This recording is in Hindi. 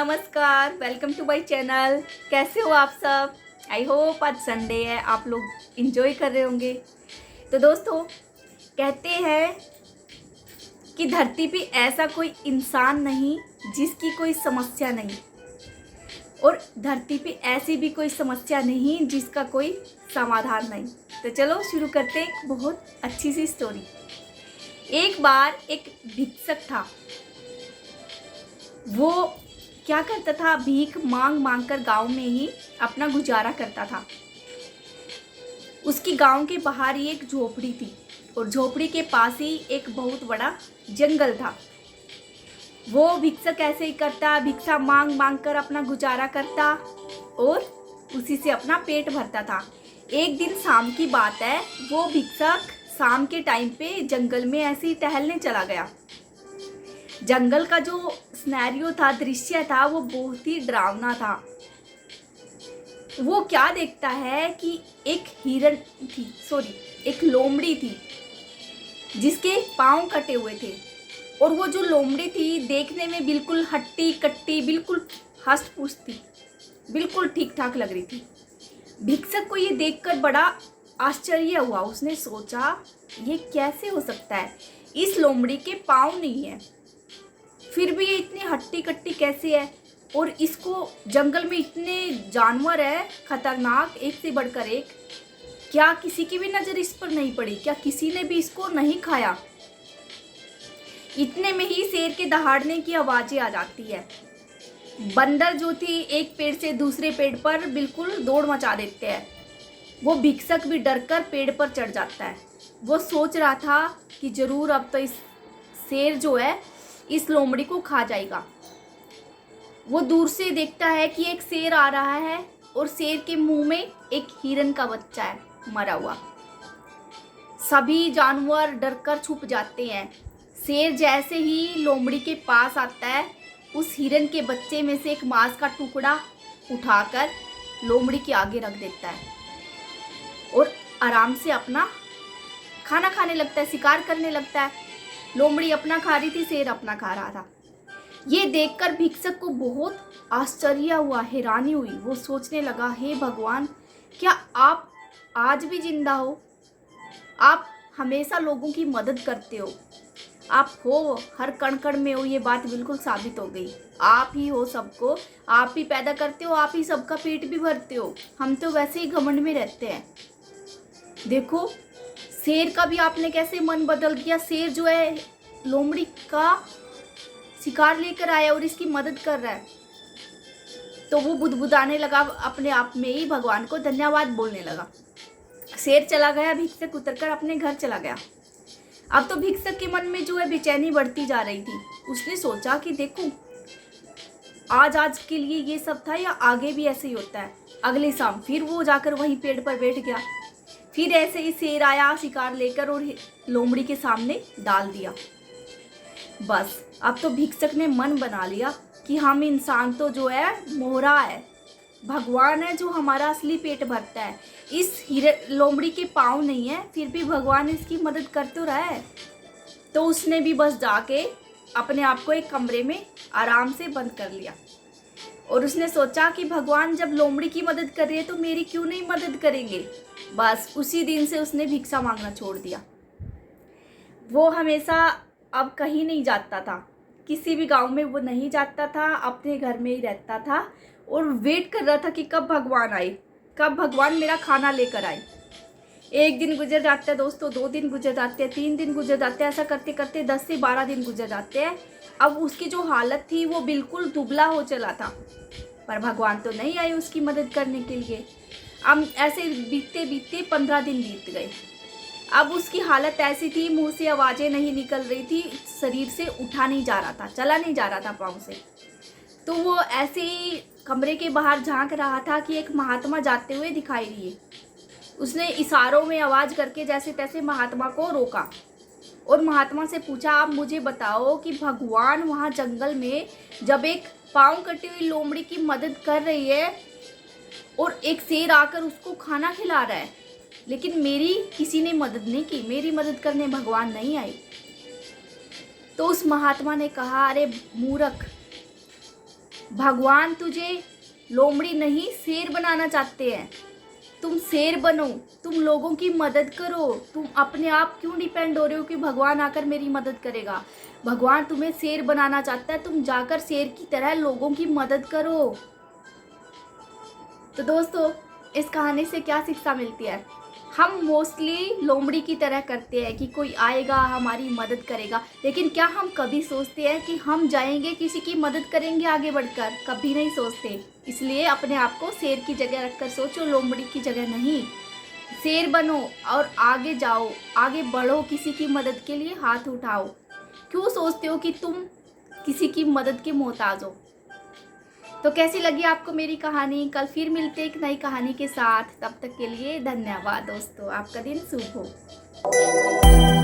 नमस्कार, वेलकम टू माय चैनल। कैसे हो आप सब? आई होप आज संडे है, आप लोग इंजॉय कर रहे होंगे। तो दोस्तों, कहते हैं कि धरती पे ऐसा कोई इंसान नहीं जिसकी कोई समस्या नहीं, और धरती पे ऐसी भी कोई समस्या नहीं जिसका कोई समाधान नहीं। तो चलो शुरू करते हैं एक बहुत अच्छी सी स्टोरी। एक बार एक भिक्षक था। वो क्या करता था, भीख मांग मांग कर गाँव में ही अपना गुजारा करता था। उसकी गांव के बाहर ही एक झोपड़ी थी और झोपड़ी के पास ही एक बहुत बड़ा जंगल था। वो भिक्षक ऐसे ही करता, भिक्षा मांग मांग कर अपना गुजारा करता और उसी से अपना पेट भरता था। एक दिन शाम की बात है, वो भिक्षक शाम के टाइम पे जंगल में ऐसे ही टहलने चला गया। जंगल का जो सिनेरियो था, दृश्य था, वो बहुत ही डरावना था। वो क्या देखता है कि एक लोमड़ी थी जिसके पाँव कटे हुए थे। और वो जो लोमड़ी थी देखने में बिल्कुल हट्टी कट्टी, बिल्कुल हष्ट पुष्ट थी, बिल्कुल ठीक ठाक लग रही थी। भिक्षक को ये देखकर बड़ा आश्चर्य हुआ। उसने सोचा, ये कैसे हो सकता है, इस लोमड़ी के पाँव नहीं है, फिर भी ये इतनी हट्टी कट्टी कैसे है। और इसको जंगल में इतने जानवर है खतरनाक, एक से बढ़कर एक। क्या किसी की भी नज़र इस पर नहीं पड़ी? क्या किसी ने भी इसको नहीं खाया? इतने में ही शेर के दहाड़ने की आवाज़ें आ जाती है। बंदर जो थी एक पेड़ से दूसरे पेड़ पर बिल्कुल दौड़ मचा देते हैं। वो भिक्षक भी डरकर पेड़ पर चढ़ जाता है। वो सोच रहा था कि ज़रूर अब तो इस शेर जो है इस लोमड़ी को खा जाएगा। वो दूर से देखता है कि एक शेर आ रहा है और शेर के मुंह में एक हिरन का बच्चा है मरा हुआ। सभी जानवर डरकर छुप जाते हैं। शेर जैसे ही लोमड़ी के पास आता है, उस हिरन के बच्चे में से एक मांस का टुकड़ा उठाकर लोमड़ी के आगे रख देता है और आराम से अपना खाना खाने लगता है, शिकार करने लगता है। लोमड़ी अपना खा रही थी, शेर अपना खा रहा था। ये देखकर भिक्षक को बहुत आश्चर्य हुआ, हैरानी हुई। वो सोचने लगा, हे भगवान, क्या आप आज भी जिंदा हो? आप हमेशा लोगों की मदद करते हो, आप हो हर कण कण में हो। ये बात बिल्कुल साबित हो गई। आप ही हो सबको, आप ही पैदा करते हो, आप ही सबका पेट भी भरते हो। हम तो वैसे ही घमंड में रहते हैं। देखो, शेर का भी आपने कैसे मन बदल दिया। शेर जो है लोमड़ी का शिकार लेकर आया और इसकी मदद कर रहा है। तो वो बुदबुदाने लगा, अपने आप में ही भगवान को धन्यवाद बोलने लगा। शेर चला गया, भिक्षक उतरकर अपने घर चला गया। अब तो भिक्षक के मन में जो है बेचैनी बढ़ती जा रही थी। उसने सोचा कि देखो, आज के लिए ये सब था, या आगे भी ऐसे ही होता है। अगली शाम फिर वो जाकर वहीं पेड़ पर बैठ गया। फिर ऐसे ही शेर आया शिकार लेकर और लोमड़ी के सामने डाल दिया। बस अब तो भिक्षक ने मन बना लिया कि हम इंसान तो जो है मोहरा है, भगवान है जो हमारा असली पेट भरता है। इस लोमड़ी के पाँव नहीं है, फिर भी भगवान इसकी मदद कर तो रहा है। तो उसने भी बस जाके अपने आप को एक कमरे में आराम से बंद कर लिया और उसने सोचा कि भगवान जब लोमड़ी की मदद कर रही है तो मेरी क्यों नहीं मदद करेंगे। बस उसी दिन से उसने भिक्षा मांगना छोड़ दिया। वो हमेशा अब कहीं नहीं जाता था, किसी भी गांव में वो नहीं जाता था, अपने घर में ही रहता था और वेट कर रहा था कि कब भगवान आए, कब भगवान मेरा खाना लेकर आए। एक दिन गुजर जाता है दोस्तों, 2 दिन गुजर जाते हैं, 3 दिन गुजर जाते हैं, ऐसा करते करते 10 से 12 दिन गुजर जाते हैं। अब उसकी जो हालत थी वो बिल्कुल दुबला हो चला था, पर भगवान तो नहीं आए उसकी मदद करने के लिए। अब ऐसे बीतते बीतते 15 दिन बीत गए। अब उसकी हालत ऐसी थी, मुंह से आवाज़ें नहीं निकल रही थी, शरीर से उठा नहीं जा रहा था, चला नहीं जा रहा था पाँव से। तो वो ऐसे ही कमरे के बाहर झांक रहा था कि एक महात्मा जाते हुए दिखाई दिए। उसने इशारों में आवाज़ करके जैसे तैसे महात्मा को रोका और महात्मा से पूछा, आप मुझे बताओ कि भगवान वहाँ जंगल में जब एक पाँव कटी हुई लोमड़ी की मदद कर रही है और एक शेर आकर उसको खाना खिला रहा है, लेकिन मेरी किसी ने मदद नहीं की, मेरी मदद करने भगवान नहीं आए। तो उस महात्मा ने कहा, अरे मूर्ख, भगवान तुझे लोमड़ी नहीं शेर बनाना चाहते हैं। तुम शेर बनो, तुम लोगों की मदद करो। तुम अपने आप क्यों डिपेंड हो रहे हो कि भगवान आकर मेरी मदद करेगा? भगवान तुम्हें शेर बनाना चाहता है, तुम जाकर शेर की तरह लोगों की मदद करो। तो दोस्तों, इस कहानी से क्या शिक्षा मिलती है? हम मोस्टली लोमड़ी की तरह करते हैं कि कोई आएगा हमारी मदद करेगा, लेकिन क्या हम कभी सोचते हैं कि हम जाएंगे किसी की मदद करेंगे आगे बढ़कर? कभी नहीं सोचते। इसलिए अपने आप को शेर की जगह रखकर सोचो, लोमड़ी की जगह नहीं। शेर बनो और आगे जाओ, आगे बढ़ो, किसी की मदद के लिए हाथ उठाओ। क्यों सोचते हो कि तुम किसी की मदद के मोहताज हो? तो कैसी लगी आपको मेरी कहानी? कल फिर मिलते एक नई कहानी के साथ। तब तक के लिए धन्यवाद दोस्तों। आपका दिन शुभ हो।